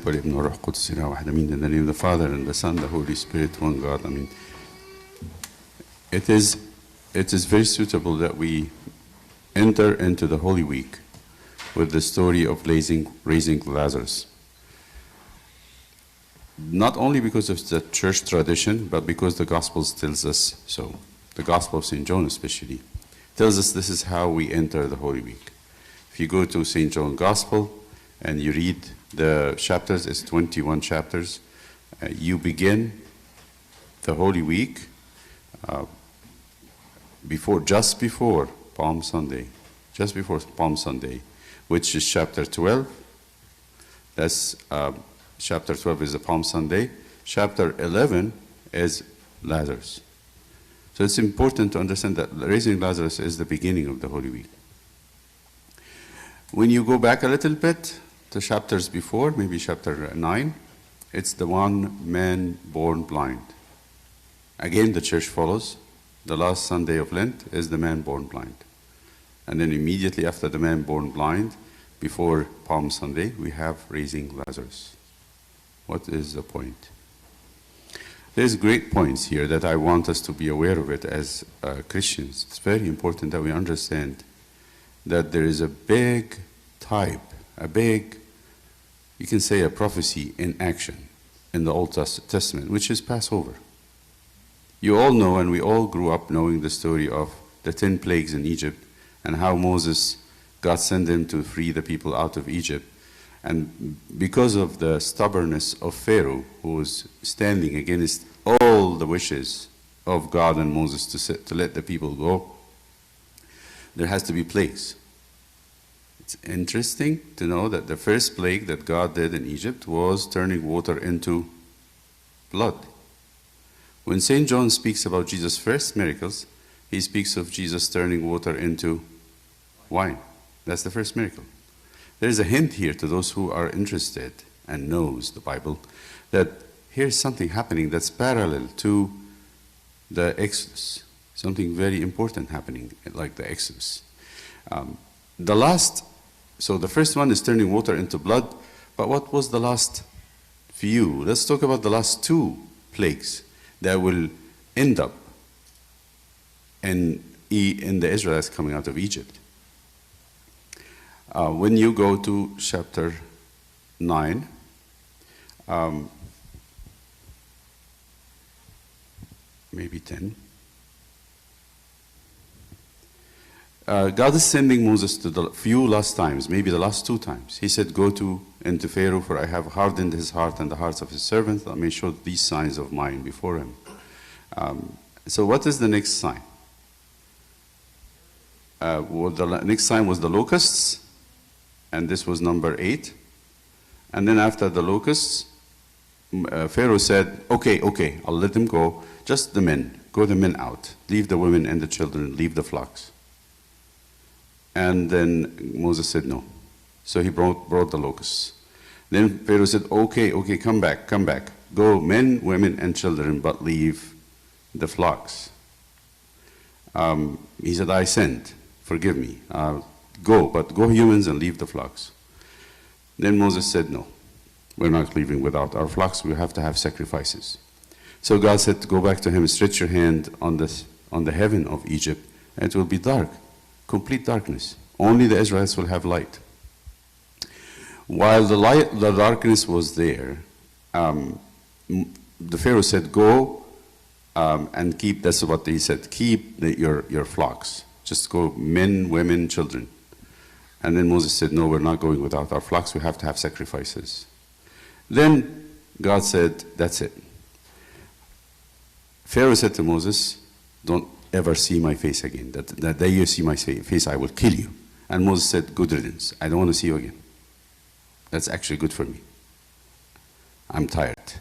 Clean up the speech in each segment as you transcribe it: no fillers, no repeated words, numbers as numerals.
والابن والروح القدس إله واحد آمين. In the name of the Father and the Son, the Holy Spirit, one God. I mean, it is very suitable that we enter into the Holy Week with the story of raising Lazarus. Not only because of the church tradition, but because the Gospels tells us so. The Gospel of St. John especially tells us this is how we enter the Holy Week. If you go to St. John's Gospel and you read the chapters, it's 21 chapters. You begin the Holy Week just before Palm Sunday, which is chapter 12. That's chapter 12 is the Palm Sunday. Chapter 11 is Lazarus. So it's important to understand that raising Lazarus is the beginning of the Holy Week. When you go back a little bit to chapters before, maybe chapter 9, it's the one man born blind. Again, the church follows. The last Sunday of Lent is the man born blind. And then immediately after the man born blind, before Palm Sunday, we have raising Lazarus. What is the point? There's great points here that I want us to be aware of it as Christians. It's very important that we understand that there is a big type, you can say a prophecy in action in the Old Testament, which is Passover. You all know, and we all grew up knowing the story of the 10 plagues in Egypt and how God sent them to free the people out of Egypt. And because of the stubbornness of Pharaoh, who was standing against all the wishes of God and Moses to let the people go, there has to be plagues. It's interesting to know that the first plague that God did in Egypt was turning water into blood. When St. John speaks about Jesus' first miracles, he speaks of Jesus turning water into wine. That's the first miracle. There's a hint here to those who are interested and knows the Bible that here's something happening that's parallel to the Exodus. Something very important happening like the Exodus. So the first one is turning water into blood, but what was the last few? Let's talk about the last two plagues that will end up in the Israelites coming out of Egypt. When you go to chapter 9, maybe 10, God is sending Moses to the few last times, maybe the last 2 times. He said, go into Pharaoh, for I have hardened his heart and the hearts of his servants. I may show these signs of mine before him. So what is the next sign? The next sign was the locusts, and this was number 8. And then after the locusts, Pharaoh said, okay, I'll let them go. Just the men. Go the men out. Leave the women and the children. Leave the flocks. And then Moses said no. So he brought the locusts. Then Pharaoh said, okay, come back. Go men, women, and children, but leave the flocks. He said, I sent. Forgive me. Go, but go humans and leave the flocks. Then Moses said, no, we're not leaving without our flocks. We have to have sacrifices. So God said, go back to him, stretch your hand on the heaven of Egypt, and it will be dark, complete darkness. Only the Israelites will have light. While the darkness was there, the Pharaoh said, go and keep, that's what he said, keep your flocks. Just go men, women, children. And then Moses said, no, we're not going without our flocks. We have to have sacrifices. Then God said, that's it. Pharaoh said to Moses, don't ever see my face again. That day you see my face, I will kill you. And Moses said, good riddance. I don't want to see you again. That's actually good for me. I'm tired.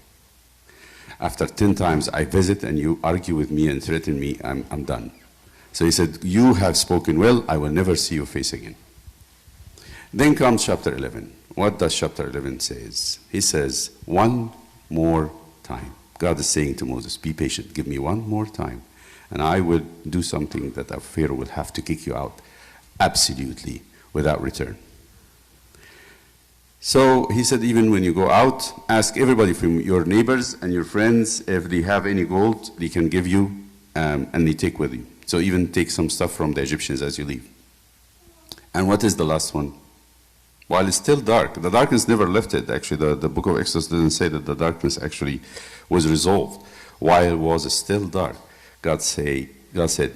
After 10 times I visit and you argue with me and threaten me, I'm done. So he said, you have spoken well, I will never see your face again. Then comes chapter 11. What does chapter 11 says? He says, one more time. God is saying to Moses, be patient, give me one more time, and I will do something that Pharaoh will have to kick you out absolutely without return. So he said, even when you go out, ask everybody from your neighbors and your friends if they have any gold they can give you, and they take with you. So even take some stuff from the Egyptians as you leave. And what is the last one? While it's still dark, the darkness never lifted. Actually, the book of Exodus doesn't say that the darkness actually was resolved. While it was still dark, God said,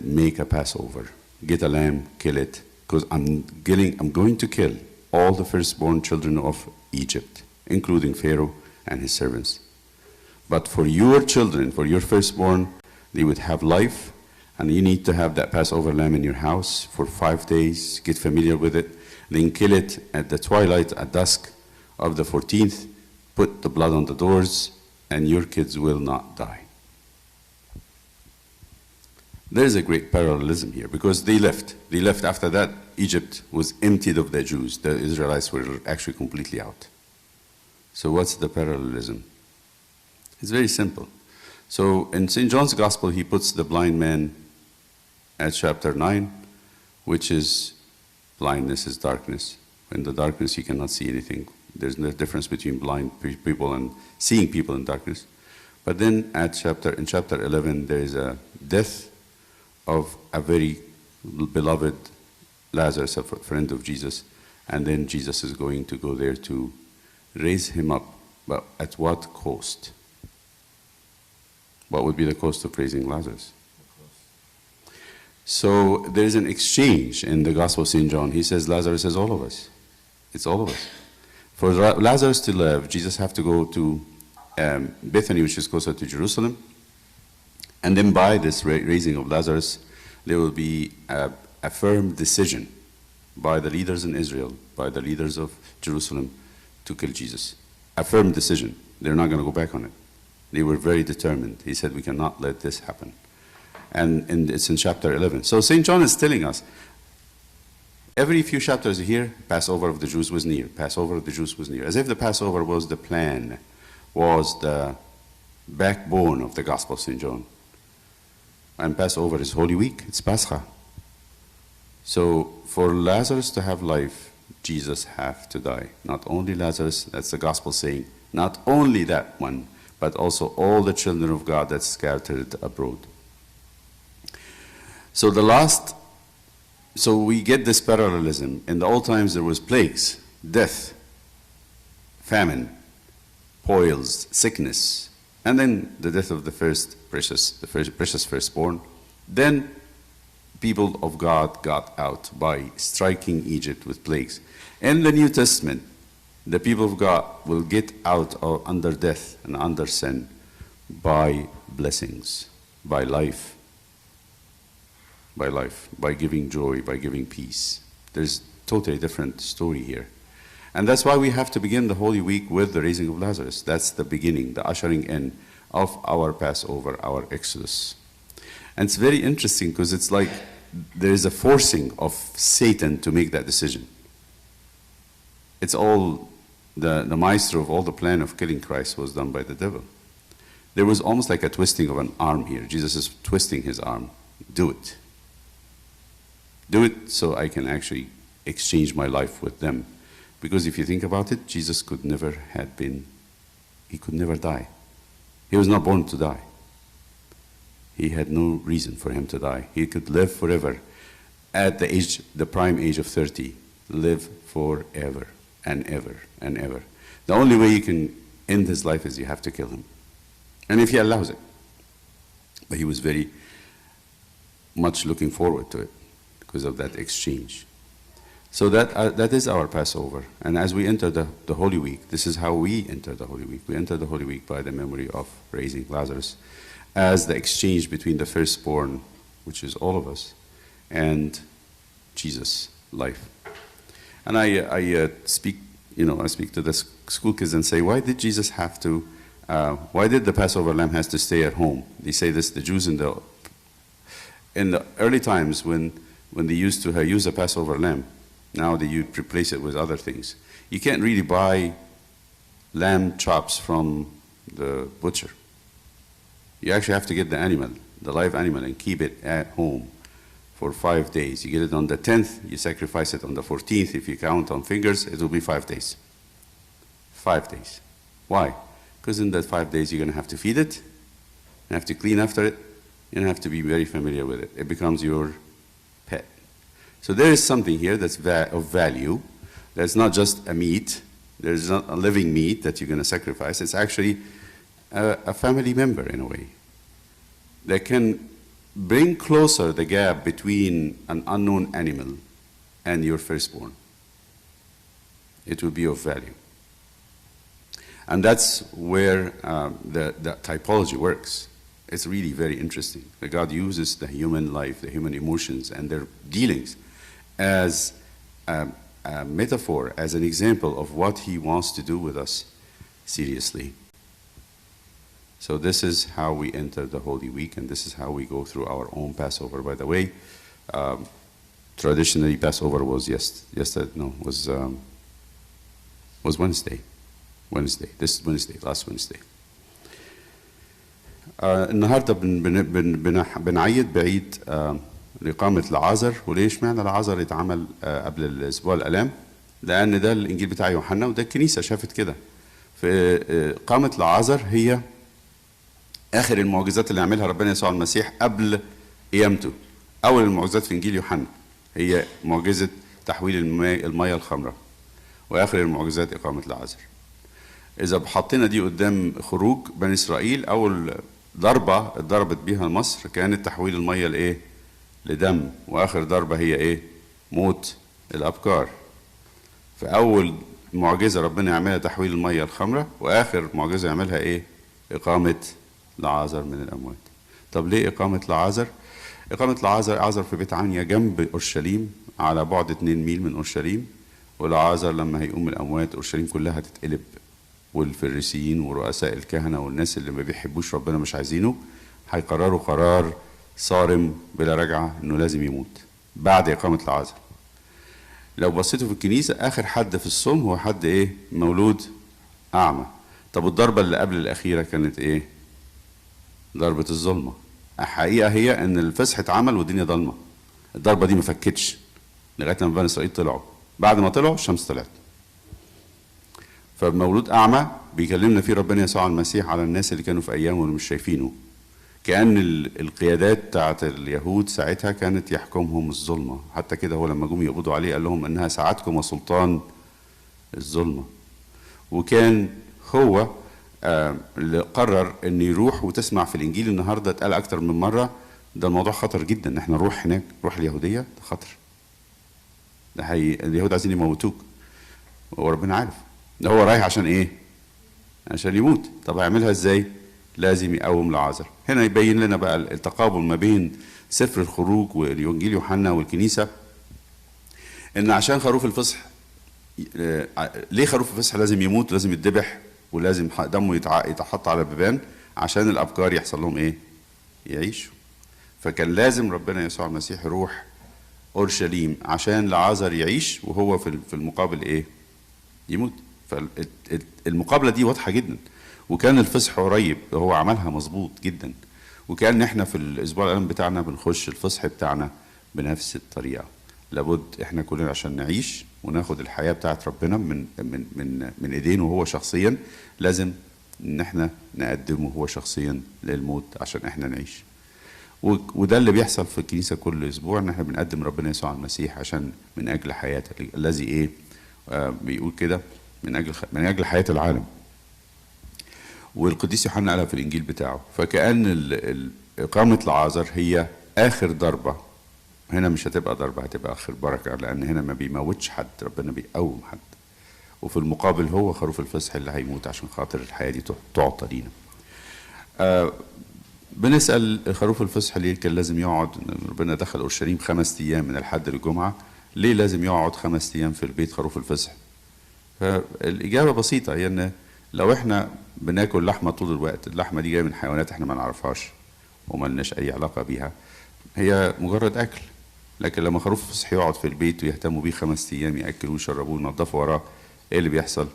make a Passover. Get a lamb, kill it, because I'm going to kill all the firstborn children of Egypt, including Pharaoh and his servants. But for your children, for your firstborn, they would have life, and you need to have that Passover lamb in your house for 5 days. Get familiar with it. Then kill it at the twilight, at dusk of the 14th. Put the blood on the doors, and your kids will not die. There's a great parallelism here, because they left. They left after that. Egypt was emptied of the Jews. The Israelites were actually completely out. So what's the parallelism? It's very simple. So in St. John's Gospel, he puts the blind man at chapter 9, which is blindness is darkness. In the darkness, you cannot see anything. There's no difference between blind people and seeing people in darkness. But then in chapter 11, there is a death of a very beloved Lazarus, a friend of Jesus. And then Jesus is going to go there to raise him up. But at what cost? What would be the cost of raising Lazarus? So there's an exchange in the Gospel of St. John. He says Lazarus is all of us. It's all of us. For Lazarus to live, Jesus have to go to Bethany, which is closer to Jerusalem. And then by this raising of Lazarus, there will be a firm decision by the leaders in Israel, by the leaders of Jerusalem, to kill Jesus. A firm decision. They're not going to go back on it. They were very determined. He said, we cannot let this happen. And it's in chapter 11. So St. John is telling us, every few chapters here, Passover of the Jews was near. Passover of the Jews was near. As if the Passover was the plan, was the backbone of the Gospel of St. John. And Passover is Holy Week. It's Pascha. So for Lazarus to have life, Jesus have to die. Not only Lazarus, that's the Gospel saying, not only that one, but also all the children of God that's scattered abroad. So we get this parallelism. In the old times there was plagues, death, famine, boils, sickness, and then the death of the precious firstborn. Then people of God got out by striking Egypt with plagues. In the New Testament, the people of God will get out under death and under sin by blessings, by life, by giving joy, by giving peace. There's totally different story here. And that's why we have to begin the Holy Week with the raising of Lazarus. That's the beginning, the ushering in of our Passover, our Exodus. And it's very interesting because it's like there is a forcing of Satan to make that decision. It's all, the maestro of all the plan of killing Christ was done by the devil. There was almost like a twisting of an arm here. Jesus is twisting his arm. Do it. Do it so I can actually exchange my life with them. Because if you think about it, Jesus could never he could never die. He was not born to die. He had no reason for him to die. He could live forever. At the prime age of 30, live forever and ever and ever. The only way you can end his life is you have to kill him. And if he allows it. But he was very much looking forward to it because of that exchange. So that is our Passover. And as we enter the Holy Week, this is how we enter the Holy Week. We enter the Holy Week by the memory of raising Lazarus as the exchange between the firstborn, which is all of us, and Jesus' life. And I speak, I speak to the school kids and say, why did Jesus have to, why did the Passover lamb has to stay at home? They say this, the Jews in the early times when they used to use a Passover lamb, now they would replace it with other things. You can't really buy lamb chops from the butcher. You actually have to get the animal, the live animal, and keep it at home for 5 days. You get it on the 10th, you sacrifice it on the 14th. If you count on fingers, it will be 5 days. 5 days. Why? Because in that 5 days, you're going to have to feed it, you have to clean after it, you have to be very familiar with it. It becomes your pet. So there is something here that's of value. That's not just a meat. There's not a living meat that you're going to sacrifice. It's actually a family member in a way that can bring closer the gap between an unknown animal and your firstborn. It will be of value. And that's where the typology works. It's really very interesting that God uses the human life, the human emotions, and their dealings as a metaphor, as an example of what He wants to do with us seriously. So this is how we enter the Holy Week, and this is how we go through our own Passover. By the way, traditionally Passover was was Wednesday. This Wednesday, last Wednesday. النهارده بنعيد بعيد لإقامة لعازر. وليش معنى لعازر اتعمل قبل الأسبوع الآلام؟ لأن ده الإنجيل بتاع يوحنا وده الكنيسة شافت كده. فإقامة لعازر هي آخر المعجزات اللي عملها ربنا يسوع المسيح قبل قيامته. أول المعجزات في إنجيل يوحنا هي معجزة تحويل المياه الخمرة، وآخر المعجزات إقامة لعازر. إذا حطينا دي قدام خروج بني إسرائيل، أول ضربة اتضربت بيها مصر كانت تحويل المية لإيه؟ لدم. وآخر ضربة هي إيه؟ موت الأبكار. فأول معجزة ربنا يعملها تحويل المية الخمرة، وآخر معجزة يعملها إيه؟ إقامة لعازر من الأموات. طب ليه إقامة لعازر؟ إقامة لعازر في بيت عنيا جنب أورشليم على بعد 2 ميل من أورشليم. ولعازر لما هيقوم من الأموات أورشليم كلها هتتقلب، والفريسيين ورؤساء الكهنة والناس اللي ما بيحبوش ربنا مش عايزينه هيقرروا قرار صارم بلا رجعة إنه لازم يموت بعد إقامة لعازر. لو بصيتوا في الكنيسة آخر حد في الصوم هو حد إيه؟ مولود أعمى. طب الضربة اللي قبل الأخيرة كانت إيه؟ ضربة الظلمة. الحقيقة هي إن الفسح اتعمل والدنيا ضلمة. الضربة دي ما فكتش لغاية لما بني إسرائيل طلعوا. بعد ما طلعوا الشمس طلعت. فمولود أعمى بيكلمنا فيه ربنا يسوع المسيح على الناس اللي كانوا في أيامه واللي مش شايفينه. كأن القيادات بتاعت اليهود ساعتها كانت يحكمهم الظلمة. حتى كده هو لما جم يقبضوا عليه قال لهم إنها ساعتكم وسلطان الظلمة. وكان هو اللي قرر إنه يروح. وتسمع في الإنجيل النهاردة اتقال أكتر من مرة ده الموضوع خطر جدا. إحنا نروح هناك، نروح اليهودية، ده خطر. ده اليهود عايزين يموتوك وربنا عارف. ده هو رايح عشان ايه؟ عشان يموت. طب هيعملها ازاي؟ لازم يقوم لعازر. هنا يبين لنا بقى التقابل ما بين سفر الخروج والانجيل يوحنا والكنيسه، ان عشان خروف الفصح، ليه خروف الفصح لازم يموت ولازم يتذبح ولازم دمه يتحط على البيبان؟ عشان الابكار يحصل لهم ايه؟ يعيشوا. فكان لازم ربنا يسوع المسيح يروح اورشليم عشان لعازر يعيش، وهو في المقابل ايه؟ يموت. فالمقابله دي واضحه جدا. وكان الفصح قريب، هو عملها مظبوط جدا. وكان احنا في الاسبوع الالم بتاعنا بنخش الفصح بتاعنا بنفس الطريقه. لابد احنا كلنا عشان نعيش وناخد الحياه بتاعت ربنا من ايدينه هو شخصيا، لازم ان احنا نقدمه هو شخصيا للموت عشان احنا نعيش. وده اللي بيحصل في الكنيسه كل اسبوع، ان احنا بنقدم ربنا يسوع المسيح عشان من اجل حياته الذي ايه بيقول كده من اجل حياه العالم. والقديس يوحنا قالها في الانجيل بتاعه. فكأن اقامه لعازر هي اخر ضربه. هنا مش هتبقى ضربه، هتبقى اخر بركه، لان هنا ما بيموتش حد، ربنا بيقوم حد. وفي المقابل هو خروف الفصح اللي هيموت عشان خاطر الحياه دي تعطى لينا. بنسال خروف الفصح ليه كان لازم يقعد؟ ربنا دخل اورشليم 5 ايام من الحد للجمعه، ليه لازم يقعد 5 ايام في البيت خروف الفصح؟ فالإجابة بسيطة، هي إن لو إحنا بناكل لحمة طول الوقت، اللحمة دي جاية من حيوانات إحنا ما نعرفهاش وما لناش أي علاقة بيها، هي مجرد أكل. لكن لما خروف يصحى يقعد في البيت ويهتموا بيه 5 أيام، يأكلوه ويشربوه وينضفوا وراه، إيه اللي بيحصل؟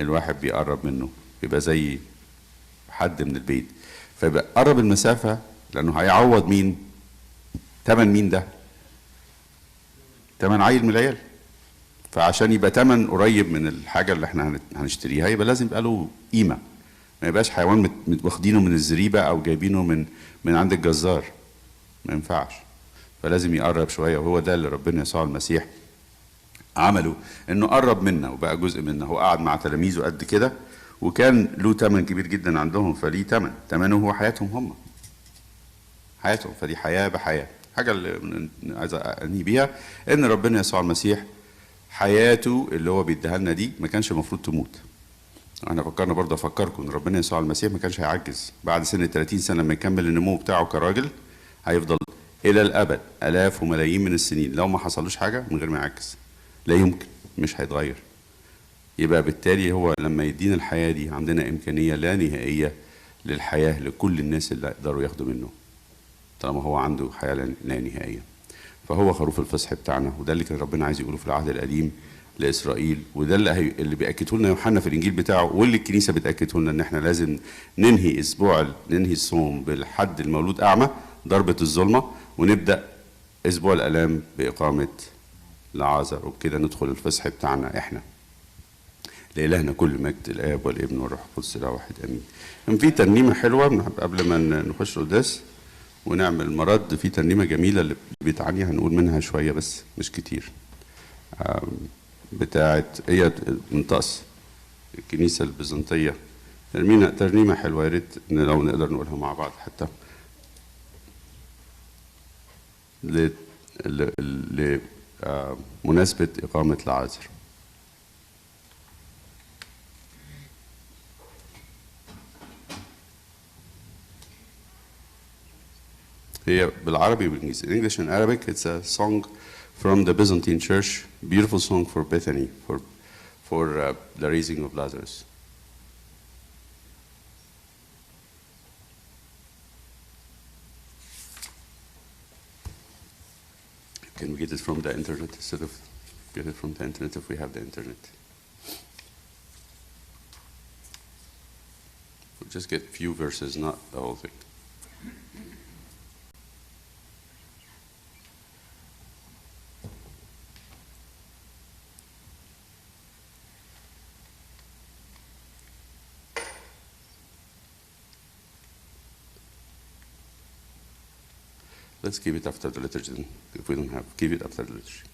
الواحد بيقرب منه، يبقى زي حد من البيت، فيبقى قرب المسافة، لأنه هيعوض مين؟ تمن مين ده؟ تمن عيل من العيال. فعشان يبقى تمن قريب من الحاجة اللي احنا هنشتريها، يبقى لازم يبقى له قيمة، ما يبقاش حيوان واخدينه من الزريبة أو جايبينه من عند الجزار، ما ينفعش. فلازم يقرب شوية، وهو ده اللي ربنا يسوع المسيح عمله، انه قرب منا وبقى جزء منا. هو قعد مع تلاميذه قد كده، وكان له تمن كبير جدا عندهم، فليه تمنه هو حياتهم هم، حياتهم. فدي حياة بحياة. حاجة اللي عايز انهي بيها ان ربنا يسوع المسيح حياته اللي هو بيديها لنا دي ما كانش المفروض تموت. انا فكرنا برضه، افكركم ان ربنا يسوع المسيح ما كانش هيعجز بعد سن 30 سنه لما يكمل النمو بتاعه كراجل، هيفضل الى الابد الاف وملايين من السنين لو ما حصلوش حاجه من غير ما يعجز. لا يمكن، مش هيتغير. يبقى بالتالي هو لما يدينا الحياه دي، عندنا امكانيه لا نهائيه للحياه لكل الناس اللي يقدروا ياخدوا منه، طالما هو عنده حياه لا نهائيه. فهو خروف الفصح بتاعنا، وده اللي كان ربنا عايز يقوله في العهد القديم لاسرائيل، وده اللي بياكده لنا يوحنا في الانجيل بتاعه، واللي الكنيسه بتاكده لنا، ان احنا لازم ننهي الصوم بالحد المولود اعمى، ضربه الظلمه، ونبدا اسبوع الالام باقامه لعازر، وبكده ندخل الفصح بتاعنا احنا. لإلهنا كل مجد، الآب والابن والروح القدس إله واحد آمين. كان في ترنيمة حلوة قبل ما نخش القداس ونعمل مرد، في ترنيمة جميلة اللي بتعني هنقول منها شوية بس مش كتير، بتاعت هي من طقس الكنيسة البيزنطية. ترنيمة حلوة، يا ريت لو نقدر نقولها مع بعض حتى لمناسبة إقامة لعازر. هي بالعربي والإنجليزي. In English and Arabic, it's a song from the Byzantine Church, beautiful song for Bethany, for the raising of Lazarus. Can we get it from the internet instead of get it from the internet if we have the internet? We'll just get few verses, not the whole thing. Let's keep it after the liturgy then. If we don't have, keep it after the liturgy.